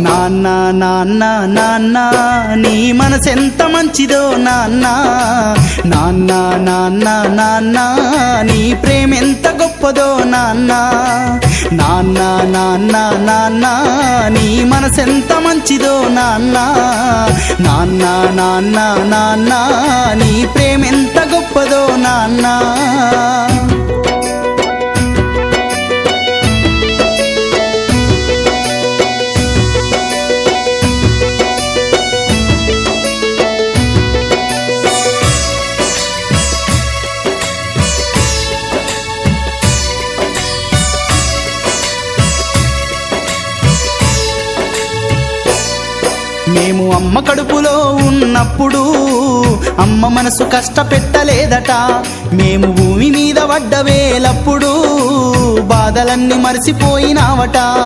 నాన్న నాన్న నాన్న నీ మనసెంత మంచిదో నాన్న, నాన్న నాన్న నాన్న నీ ప్రేమెంత గొప్పదో నాన్న, నాన్న నాన్న నాన్న నీ మనసెంత మంచిదో నాన్న, నాన్న నాన్న నాన్న నీ ప్రేమెంత గొప్పదో నాన్న. మేము అమ్మ కడుపులో ఉన్నప్పుడు అమ్మ మనసు కష్టపెట్టలేదట, మేము భూమి మీద పడ్డ వేలప్పుడు బాధలన్నీ మరిసిపోయినావట.